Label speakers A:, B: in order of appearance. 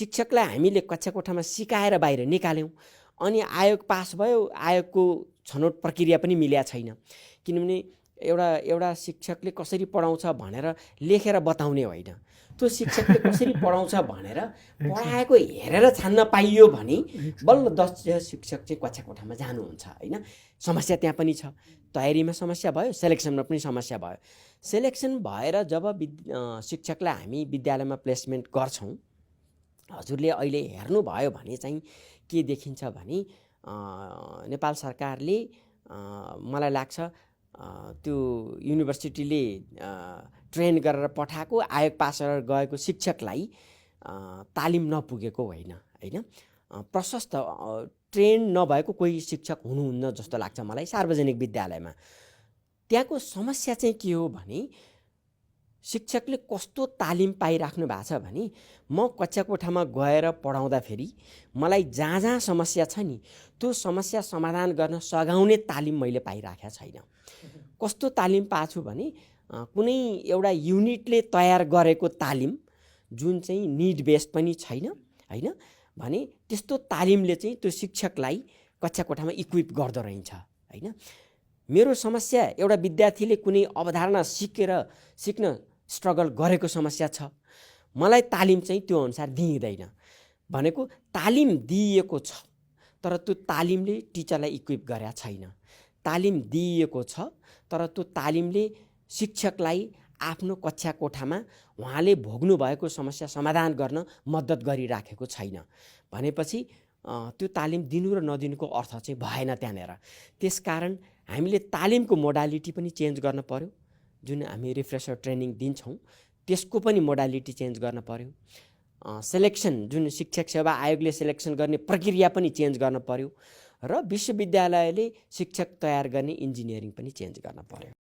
A: शिक्षकलाई हामीले कक्षा कोठामा सिकाएर बाहिर निकाल्यौँ अनि आयोग पास भयो, आयोगको छनौट प्रक्रिया पनि मिलेको छैन। किनभने एउटा शिक्षकले कसरी पढाउँछ भनेर लेखेर बताउने होइन, त्यो शिक्षकले कसरी पढाउँछ भनेर पढाएको हेरेर छान्न पाइयो भने बल्ल 10 शिक्षक चाहिँ कक्षा कोठामा जानुहुन्छ होइन। समस्या त्यहाँ पनि छ, तयारीमा समस्या भयो, सेलेक्सनमा पनि समस्या भयो। सेलेक्सन भएर जब शिक्षकलाई हामी विद्यालयमा प्लेसमेन्ट गर्छौँ, हजुरले अहिले हेर्नुभयो भने चाहिँ के देखिन्छ भने नेपाल सरकारले मलाई लाग्छ त्यो युनिभर्सिटीले ट्रेन गरेर पठाएको आयोग पास गरेर गएको शिक्षकलाई तालिम नपुगेको होइन, प्रशस्त ट्रेन नभएको कोही शिक्षक हुनुहुन्न जस्तो लाग्छ मलाई सार्वजनिक विद्यालयमा। त्यहाँको समस्या चाहिँ के हो भने शिक्षकले कस्तो तालिम पाइराख्नु भएको छ भने म कक्षा कोठामा गएर पढाउँदाखेरि मलाई जहाँ समस्या छ नि त्यो समस्या समाधान गर्न सघाउने तालिम मैले पाइराखेको छैन। कस्तो तालिम पाएको छु भने कुनै एउटा युनिटले तयार गरेको तालिम जुन चाहिँ निड बेस्ड पनि छैन होइन भने त्यस्तो तालिमले चाहिँ त्यो शिक्षकलाई कक्षा कोठामा इक्विप गर्दो रहेछ होइन। मेरो समस्या एउटा विद्यार्थीले कुनै अवधारणा सिक्न स्ट्रगल गरेको समस्या छ, मलाई तालिम चाहिँ त्यो अनुसार दिइँदैन भनेको तालिम दिइएको छ तर त्यो तालिमले टिचरलाई इक्विप गरेका छैन। तालिम दिइएको छ तर त्यो तालिमले शिक्षकलाई आफ्नो कक्षा कोठामा उहाँले भोग्नु भएको समस्या समाधान गर्न मद्दत गरिराखेको छैन भनेपछि त्यो तालिम दिनु र नदिनुको अर्थ चाहिँ भएन त्यहाँनिर। त्यसकारण हामीले तालिमको मोडालिटी पनि चेन्ज गर्न पर्यो। जुन हामी रिफ्रेसर ट्रेनिङ दिन्छौँ त्यसको पनि मोडालिटी चेन्ज गर्न पर्यो। सेलेक्सन जुन शिक्षक सेवा आयोगले सेलेक्सन गर्ने प्रक्रिया पनि चेन्ज गर्न पर्यो र विश्वविद्यालयले शिक्षक तयार गर्ने इन्जिनियरिङ पनि चेन्ज गर्न पर्यो।